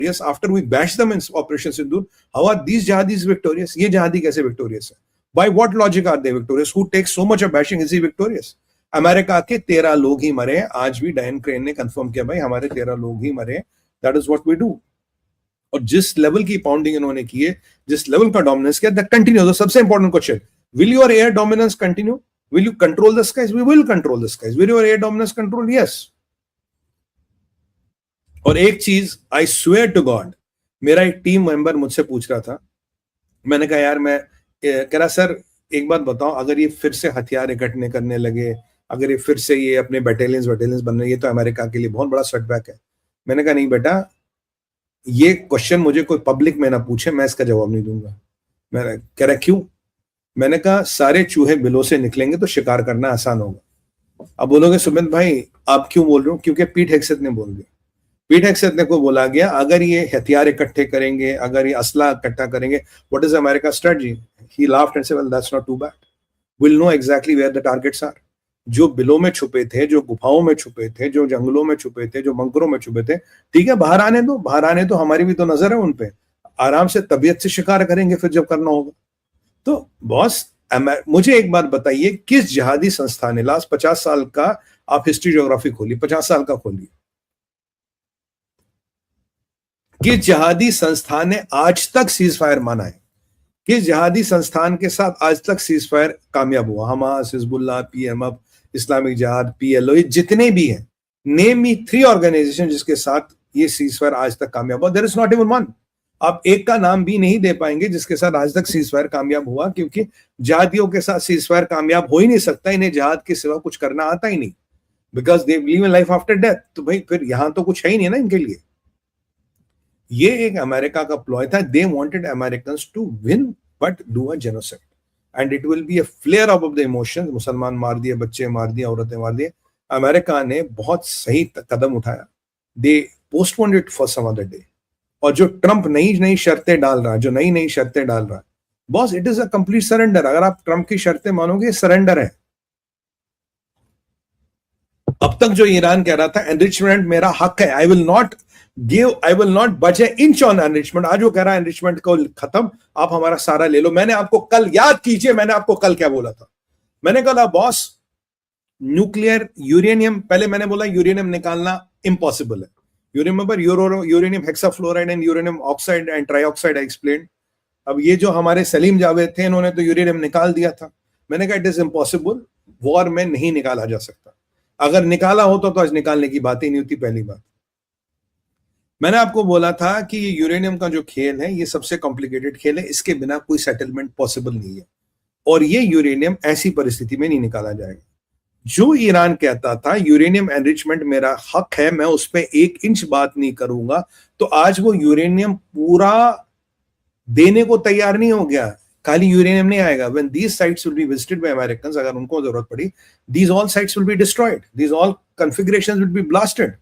victorious after we bashed them in Operation Sindoor? How are these jihadis victorious? ये jihadi कैसे victorious है? By what logic are they victorious? Who takes so much of bashing? Is he victorious? America के 13 लोग ही मरे. आज भी डायन crane ने कंफर्म किया भाई हमारे 13 लोग ही मरे. That is what we do. और जिस लेवल की पाउंडिंग इन्होंने की है, जिस लेवल का डोमिनेंस किया, दैट कंटिन्यूज. तो सबसे important question, will your air dominance continue? Will you control the skies? We will control the skies. Will your air dominance control? Yes. और एक चीज आई स्वेयर टू गॉड, मेरा एक team member मुझसे पूछ रहा था, मैंने कहा यार मैं कह रहा सर एक बात बताओ, अगर ये फिर से हथियार इकट्ठे करने लगे, अगर ये फिर से ये अपने बटालियंस बनने, ये तो अमेरिका के लिए बहुत बड़ा सेटबैक है. मैंने कहा नहीं बेटा, ये क्वेश्चन मुझे कोई पब्लिक में ना पूछे, मैं इसका जवाब नहीं दूंगा. मैं कह रहा क्यों? मैंने कहा सारे चूहे बिलों से निकलेंगे तो शिकार करना आसान होगा. अब बोलोगे सुमित भाई आप क्यों बोल रहे हो? क्योंकि पीट हेग्सेथ ने बोल दिया. पीट हेग्सेथ ने को बोला गया अगर ये हथियार इकट्ठे करेंगे, अगर ये असला इकट्ठा करेंगे, what is America strategy? He laughed and said well that's not too bad, will know exactly where the targets are. जो बिलों में छुपे थे, जो गुफाओं में छुपे थे, जो जंगलों में छुपे थे, जो बंकरों में छुपे थे, ठीक है बाहर आने दो, बाहर आने दो, हमारी भी तो नजर है उन पे. आराम से तबीयत से शिकार करेंगे फिर जब करना होगा. तो बॉस मुझे एक बात बताइए, किस जिहादी संस्था ने लास्ट 50 साल का, आप हिस्ट्री ज्योग्राफी खोलिए, 50 साल का खोलिए, किस जिहादी संस्थान ने आज तक सीज फायर माना है? किस जिहादी संस्थान के साथ आज तक सीज फायर कामयाब हुआ? हमास, हिजबुल्लाह, पीएमएफ, इस्लामिक जिहाद, पीएलओ, ये जितने भी हैं, नेम मी 3 ऑर्गेनाइजेशन जिसके साथ ये सीज फायर आज तक कामयाब हुआ. There is not even one. आप एक का नाम भी नहीं दे पाएंगे जिसके साथ आज तक सीज फायर कामयाब हुआ, क्योंकि जिहादियों के साथ सीज फायर कामयाब हो ही नहीं सकता. इन्हें जिहाद के सिवा कुछ करना आता ही नहीं, because they believe in life after death. तो भाई फिर यहां तो कुछ है ही नहीं ना इनके लिए. ये एक अमेरिका का प्लॉय था. They wanted Americans to win but do a genocide, and it will be a flare up of the emotions. मुसलमान मार दिए, बच्चे मार दिए, औरतें मार दिए. अमेरिका ने बहुत सही कदम उठाया. They postponed it for some other day. और जो ट्रंप नई शर्तें डाल रहा है, जो नई शर्तें डाल रहा है, boss it is a complete surrender. अगर आप ट्रंप की शर्तें मानोगे, सरेंडर है. अब तक जो ईरान कह रहा था एनरिचमेंट मेरा हक है, आई विल नॉट बच ए इंच ऑन एनरिचमेंट, आज वो कह रहा है एनरिचमेंट को खत्म, आप हमारा सारा ले लो. मैंने आपको कल, याद कीजिए मैंने आपको कल क्या बोला था. मैंने कहा बॉस न्यूक्लियर यूरेनियम, पहले मैंने बोला यूरेनियम निकालना इम्पॉसिबल है. You remember uranium hexafluoride and uranium oxide and trioxide I explained. अब ये जो हमारे सलीम जावेद थे, इन्होंने तो यूरेनियम निकाल दिया था. मैंने कहा इट इज इम्पॉसिबल, वॉर में नहीं निकाला जा सकता. अगर निकाला होता तो आज निकालने की बात ही नहीं होती. पहली बात मैंने आपको बोला था कि ये यूरेनियम का जो खेल है ये सबसे कॉम्प्लिकेटेड खेल है, इसके बिना कोई सेटलमेंट पॉसिबल नहीं है. और ये यूरेनियम ऐसी परिस्थिति में नहीं निकाला जाएगा. जो ईरान कहता था यूरेनियम एनरिचमेंट मेरा हक है, मैं उस पर 1 इंच बात नहीं करूंगा, तो आज वो यूरेनियम पूरा देने को तैयार नहीं हो गया. खाली यूरेनियम नहीं आएगा. When these sites will be visited by Americans, अगर उनको जरूरत पड़ी, these all sites will be destroyed, these all configurations will be blasted.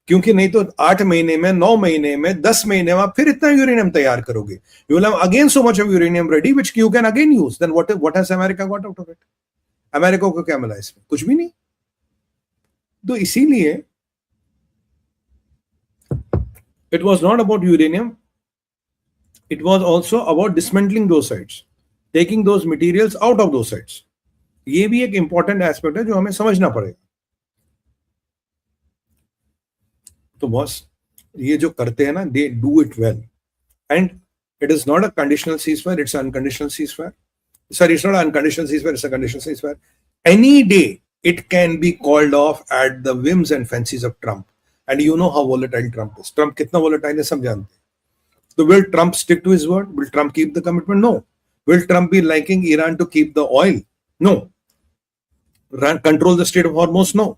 क्योंकि नहीं तो 8 महीने में, 9 महीने में, 10 महीने में आप फिर इतना यूरेनियम तैयार करोगे. You will have again so much of uranium ready which you can again use. Then what has America got out of it? America को क्या मिला इसमें? कुछ भी नहीं. तो इसीलिए it was not about uranium, it was also about dismantling those sites, taking those materials out of those sites. ये भी एक इंपॉर्टेंट एस्पेक्ट है जो हमें समझना पड़ेगा. तो बॉस ये जो करते हैं ना, they do it well, and it is not a conditional ceasefire, it's unconditional ceasefire. Sorry, it's not an unconditional ceasefire, it's a conditional ceasefire. Any day it can be called off at the whims and fancies of Trump. And you know how volatile Trump is. Trump कितना volatile है सब जानते हैं. So will Trump stick to his word? Will Trump keep the commitment? No. Will Trump be liking Iran to keep the oil? No. Control the Strait of Hormuz? No.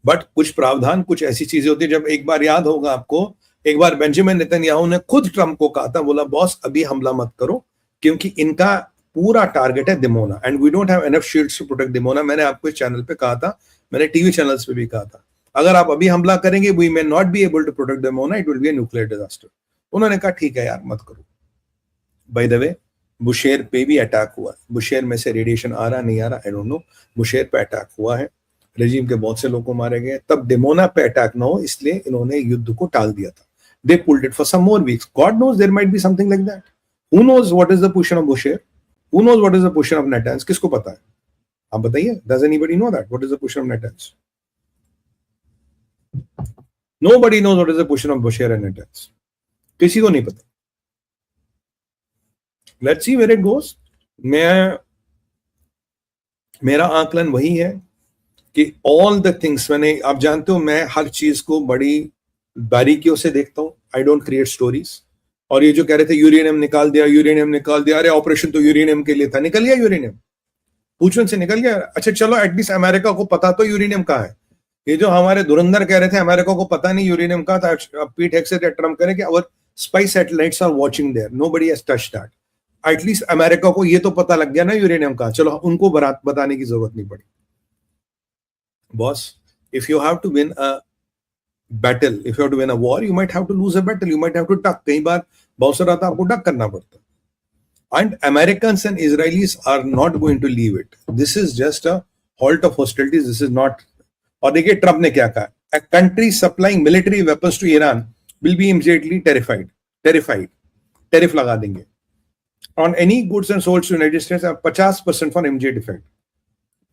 But कुछ प्रावधान, कुछ ऐसी चीजें होती है. जब एक बार याद होगा आपको, एक बार बेंजामिन नेतन्याहू ने खुद ट्रम्प को कहा था, बोला बॉस अभी हमला मत करो क्योंकि इनका पूरा टारगेट है Dimona, and we don't have enough shields to protect Dimona. मैंने आपको इस चैनल पे कहा था, मैंने टीवी चैनल्स पे भी कहा था, अगर आप अभी हमला करेंगे we may not be able to protect Dimona, it will be a nuclear disaster. उन्होंने कहा ठीक है यार मत करो. बाय द वे बुशेर पे भी अटैक हुआ. बुशेर में से रेडिएशन आ रहा नहीं आ रहा आई डोंट नो. बुशेर पे अटैक हुआ है, रेजिम के बहुत से लोग को मारे गए. तब दिमोना पे अटैक ना हो इसलिए इन्होंने युद्ध को टाल दिया था. They pulled it for some more weeks. God knows there might be something like that. Who knows what is the position of Bushehr? Who knows what is the position of Natanz? किसको पता है? आप बताइए. Does anybody know that? What is the position of Natanz? Nobody knows what is the position of Bushehr and Natanz. किसी को नहीं पता. Let's see where it goes. मेरा आकलन वही है कि all the things, मैंने, आप जानते हो मैं हर चीज को बड़ी बारीकियों से देखता हूँ. I don't create stories. और ये जो कह रहे थे यूरेनियम निकाल दिया, अरे ऑपरेशन तो यूरेनियम के लिए था, निकल गया यूरेनियम, पूछन से निकल गया. अच्छा चलो, एटलीस्ट अमेरिका को पता तो यूरेनियम कहाँ है. ये जो हमारे धुरंधर कह रहे थे अमेरिका को पता नहीं यूरेनियम कहाँ था, पीट हेक्सेट या ट्रम्प कह रहे कि our spy satellites are watching there, nobody has touched that. At least America को ये तो पता लग गया ना यूरेनियम कहाँ. चलो उनको बताने की जरूरत नहीं पड़ी. Boss, if you have to win a battle, if you have to win a war, you might have to lose a battle, you might have to duck. कई बार बहुत सारा था आपको डक करना पड़ता. And Americans and Israelis are not going to leave it. This is just a halt of hostilities. This is not. और देखिए Trump ने क्या कहा, a country supplying military weapons to Iran will be immediately terrified. Tariff लगा देंगे on any goods and sold to United States. 50% for immediate effect.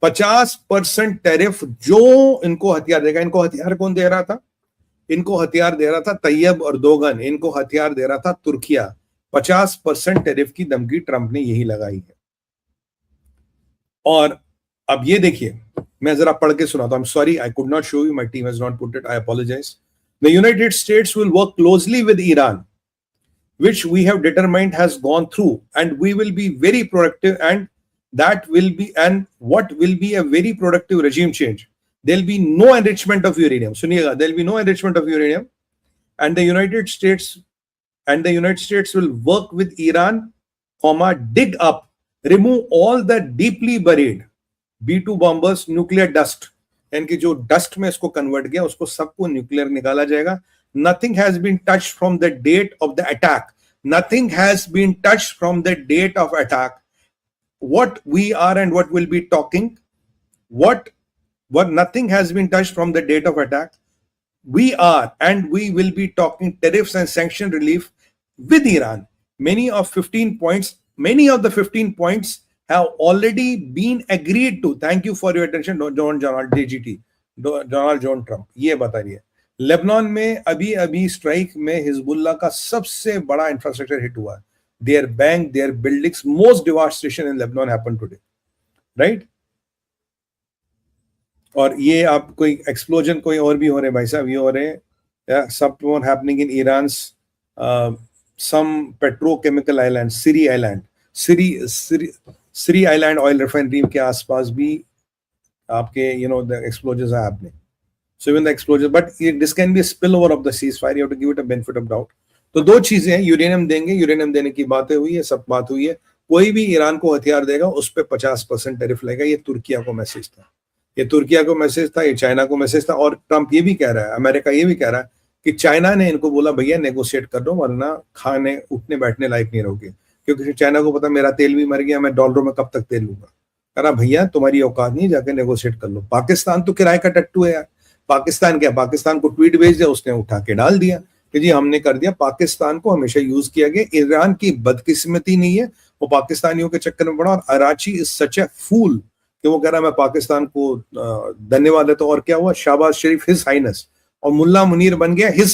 50% tariff जो इनको हथियार देगा. इनको हथियार कौन दे रहा था? इनको हथियार दे रहा था तैयब अर्दोगन. इनको हथियार दे रहा था तुर्किया. 50% टैरिफ की धमकी ट्रंप ने यही लगाई है. और अब ये देखिए, मैं जरा पढ़ के सुनाता हूं. Sorry, I could not show you, my team has not put it, I apologize. The United States will work closely with Iran, which we have determined has gone through, and we will be very productive, and that will be, and what will be a very productive regime change. There'll be no enrichment of uranium. Suniega, there'll be no enrichment of uranium, and the United States will work with Iran, dig up, remove all the deeply buried B2 bombers, nuclear dust, यानी जो dust में इसको convert किया उसको सबको nuclear निकाला जाएगा. Nothing has been touched from the date of the attack. Nothing has been touched from the date of attack. What we are and what will be talking, what nothing has been touched from the date of attack. We are and we will be talking tariffs and sanction relief with Iran. Many of the 15 points have already been agreed to. Thank you for your attention, Donald DGT, Donald John Trump. ये बता रही है. Lebanon में अभी strike में Hezbollah का सबसे बड़ा इंफ्रास्ट्रक्चर हिट हुआ. Their bank, their buildings, most devastation in Lebanon happened today, right. और ये आप कोई एक्सप्लोजन कोई और भी हो रहे भाई साहब, ये हो रहे हैं. सब more happening in Iran, some petrochemical island, Sirri island oil refinery के आसपास भी आपके the explosions are happening. So even the explosion, but this can be a spillover of the ceasefire. You have to give it a benefit of doubt. तो दो चीजें हैं, uranium देंगे, uranium देने की बातें हुई है, सब बात हुई है. कोई भी ईरान को हथियार देगा उस पर 50% टैरिफ लगेगा. ये तुर्किया को मैसेज था, ये चाइना को मैसेज था. और ट्रंप ये भी कह रहा है, अमेरिका ये भी कह रहा है कि चाइना ने इनको बोला भैया नेगोशिएट कर दो वरना खाने उठने बैठने लायक नहीं रहोगे, क्योंकि चाइना को पता मेरा तेल भी मर गया, मैं डॉलरों में कब तक तेल लूंगा. कह रहा भैया तुम्हारी औकात नहीं, जाके नेगोशिएट कर लो. पाकिस्तान तो किराए का टट्टू है यार. पाकिस्तान को ट्वीट भेज दिया, उसने उठा के डाल दिया कि जी हमने कर दिया. पाकिस्तान को हमेशा यूज किया गया. ईरान की बदकिस्मती नहीं है, वो पाकिस्तानियों के चक्कर में पड़ा. और अराची इज सच ए फूल कि वो कह रहा मैं पाकिस्तान को धन्यवाद देता हूं. और क्या हुआ, शाहबाज शरीफ हिज हाइनेस, और मुल्ला मुनीर बन गया हिज